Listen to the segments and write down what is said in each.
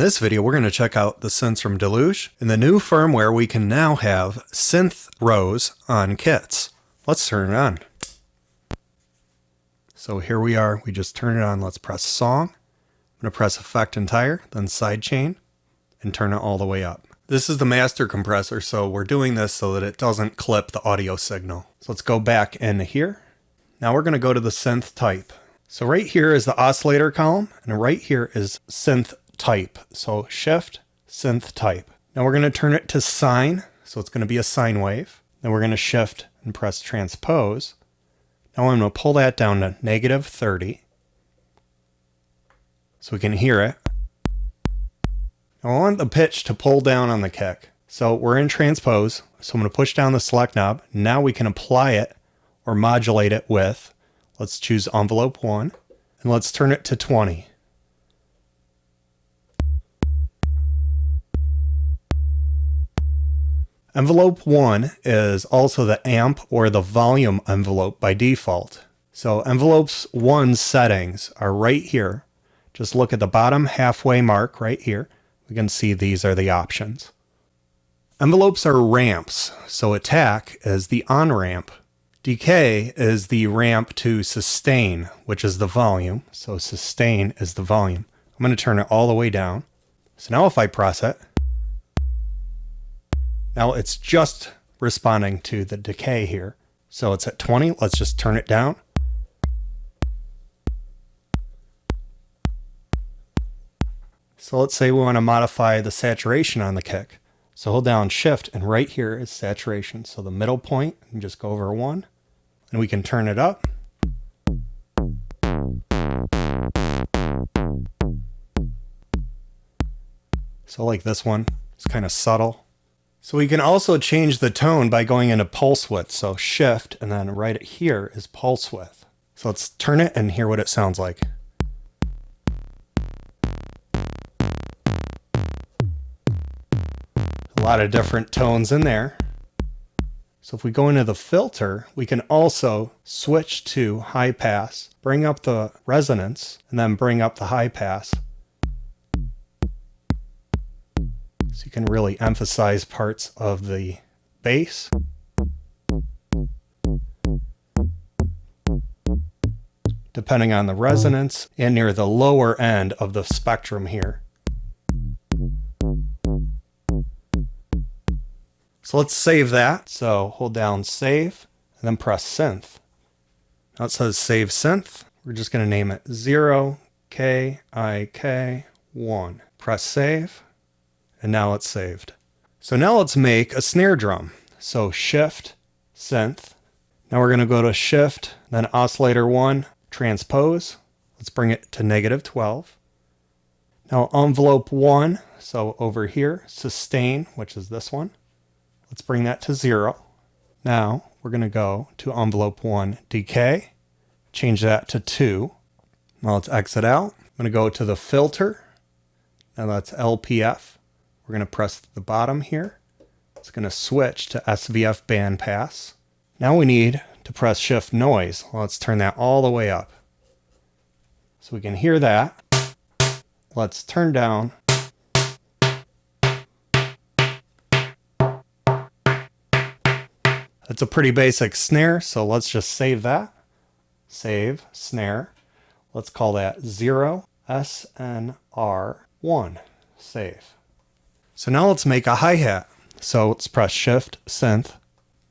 this video, we're going to check out the Synthstrom Deluge. In the new firmware, we can now have synth rows on kits. Let's turn it on. So here we are. We just turn it on. Let's press Song. I'm going to press Effect Entire, then Sidechain, and turn it all the way up. This is the master compressor, so we're doing this so that it doesn't clip the audio signal. So let's go back into here. Now we're going to go to the synth type. So right here is the oscillator column, and right here is synth type. So Shift, Synth type. Now we're going to turn it to sine, so it's going to be a sine wave. Then we're going to shift and press transpose. Now I'm going to pull that down to -30, so we can hear it. Now I want the pitch to pull down on the kick. So we're in transpose, so I'm going to push down the select knob. Now we can apply it or modulate it with, let's choose envelope 1, and let's turn it to 20. Envelope 1 is also the amp or the volume envelope by default. So envelopes 1 settings are right here. Just look at the bottom halfway mark right here. We can see these are the options. Envelopes are ramps. So attack is the on ramp. Decay is the ramp to sustain, which is the volume. So sustain is the volume. I'm going to turn it all the way down. So now if I press it, now it's just responding to the decay here. So it's at 20. Let's just turn it down. So let's say we want to modify the saturation on the kick. So hold down Shift, and right here is saturation. So the middle point, and just go over 1. And we can turn it up. So like this one, it's kind of subtle. So we can also change the tone by going into pulse width. So Shift, and then right here is pulse width. So let's turn it and hear what it sounds like. A lot of different tones in there. So if we go into the filter, we can also switch to high pass, bring up the resonance, and then bring up the high pass. So you can really emphasize parts of the bass. Depending on the resonance and near the lower end of the spectrum here. So let's save that. So hold down Save and then press Synth. Now it says Save Synth. We're just going to name it 0KIK1. Press Save. And now it's saved. So now let's make a snare drum. So Shift, Synth. Now we're going to go to Shift, then Oscillator 1, Transpose. Let's bring it to -12. Now Envelope 1, so over here, Sustain, which is this one. Let's bring that to 0. Now we're going to go to Envelope 1, Decay. Change that to 2. Now let's exit out. I'm going to go to the filter. Now that's LPF. We're going to press the bottom here. It's going to switch to SVF bandpass. Now we need to press Shift Noise. Well, let's turn that all the way up so we can hear that. Let's turn down. It's a pretty basic snare, so let's just save that. Save, snare. Let's call that 0 SNR1. Save. So now let's make a hi-hat. So let's press Shift, Synth.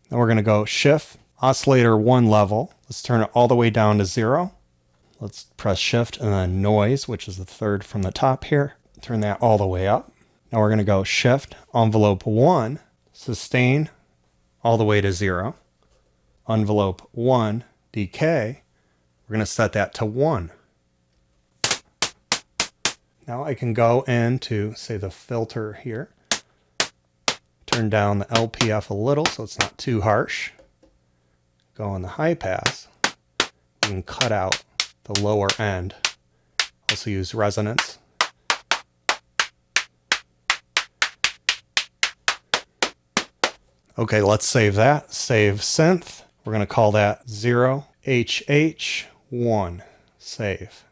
Then we're going to go Shift, Oscillator 1 level. Let's turn it all the way down to 0. Let's press Shift and then Noise, which is the third from the top here. Turn that all the way up. Now we're going to go Shift, Envelope 1, Sustain, all the way to 0. Envelope 1, Decay. We're going to set that to 1. Now I can go into, say, the filter here. Turn down the LPF a little so it's not too harsh. Go on the high pass. We can cut out the lower end. Also use resonance. Okay, let's save that. Save Synth. We're going to call that 0HH1. Save.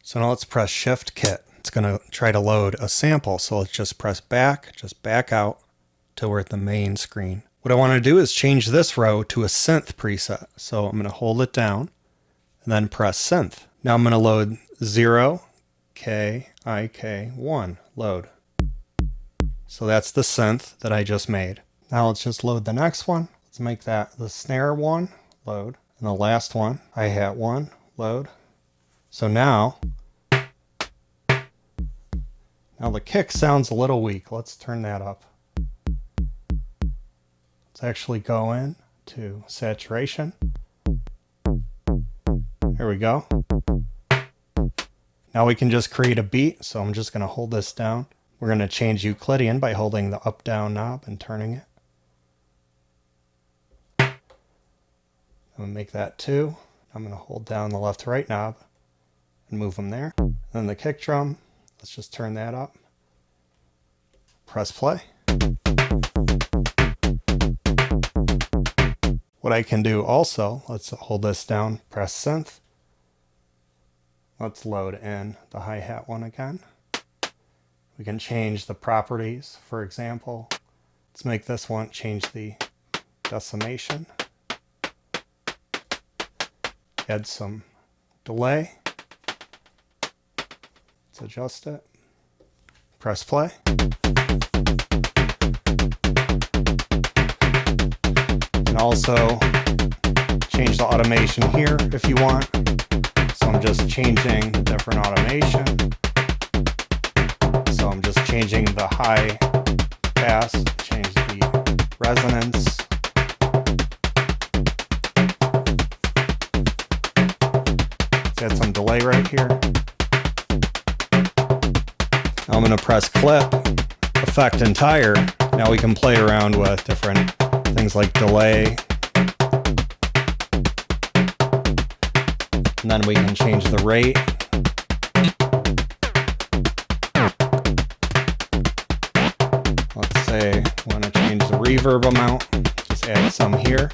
So now let's press Shift Kit. it's going to try to load a sample. So let's just press back, just back out till we're at the main screen. What I want to do is change this row to a synth preset. So I'm going to hold it down and then press synth. Now I'm going to load 0, K, I, K, 1, load. So that's the synth that I just made. Now let's just load the next one. Let's make that the snare one, load. And the last one, hi-hat one, load. So now the kick sounds a little weak. Let's turn that up. Let's actually go in to saturation. Here we go. Now we can just create a beat. So I'm just going to hold this down. We're going to change Euclidean by holding the up-down knob and turning it. I'm going to make that 2. I'm going to hold down the left-right knob and move them there. And then the kick drum, let's just turn that up. Press play. What I can do also, let's hold this down, press synth. Let's load in the hi-hat one again. We can change the properties, for example. Let's make this one, change the decimation. Add some delay. Let's adjust it. Press play. And also change the automation here if you want. So I'm just changing different automation. So I'm just changing the high pass, change the resonance. Let's add some delay right here. Now I'm going to press clip, effect entire. Now we can play around with different things like delay. And then we can change the rate. Let's say I want to change the reverb amount. Just add some here.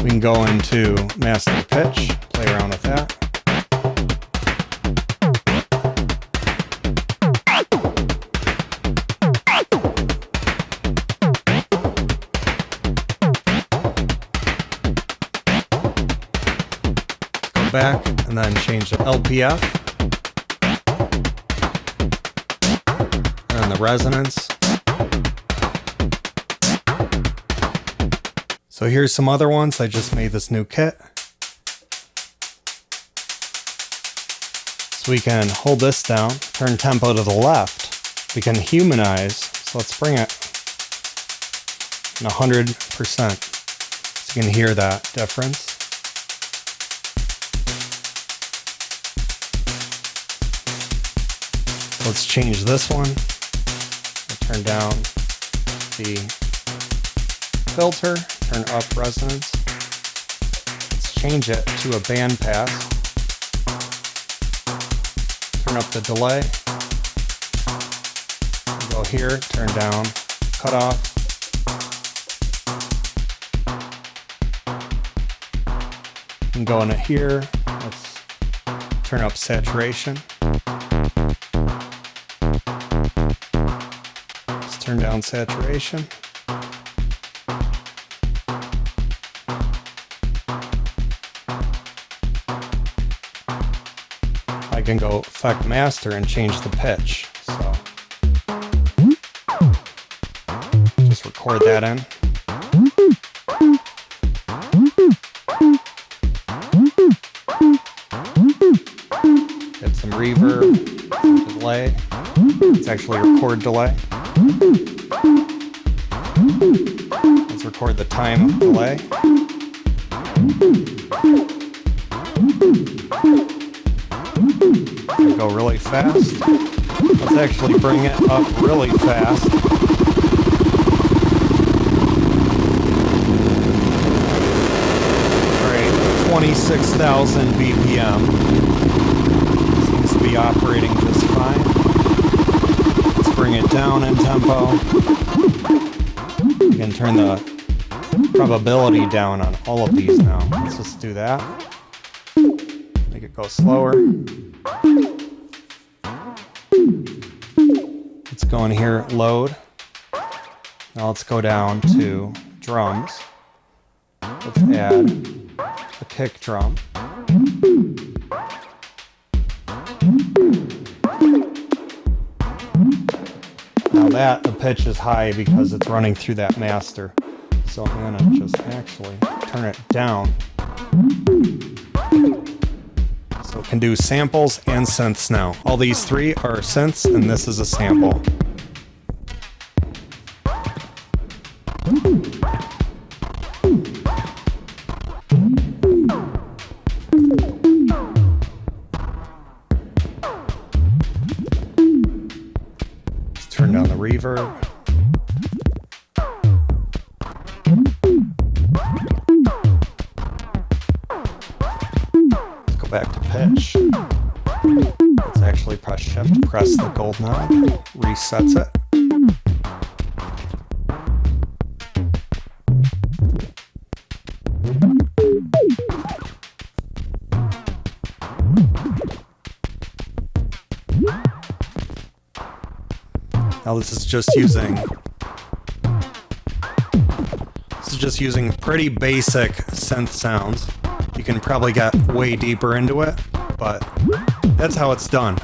We can go into master pitch, play around with that. Go back and then change the LPF. And then the resonance. So here's some other ones. I just made this new kit. So we can hold this down, turn tempo to the left. We can humanize. So let's bring it in 100%. So you can hear that difference. Let's change this one. We'll turn down the filter. Turn up resonance. Let's change it to a band pass. Turn up the delay. Go here, turn down cutoff. And go in it here. Let's turn up saturation. Let's turn down saturation. I can go effect master and change the pitch. So just record that in. Get some reverb, some delay. It's actually record delay. Let's record the time of delay. Go really fast. Let's actually bring it up really fast. Alright, 26,000 BPM. Seems to be operating just fine. Let's bring it down in tempo. You can turn the probability down on all of these now. Let's just do that. Make it go slower. Let's go in here, load. Now let's go down to drums. Let's add a kick drum. Now that, the pitch is high because it's running through that master. So I'm gonna just actually turn it down. So it can do samples and synths now. All these three are synths and this is a sample. Let's turn down the reverb. Back to pitch. Let's actually press shift, press the gold knob, resets it. Now this is just using pretty basic synth sounds. You can probably get way deeper into it, but that's how it's done.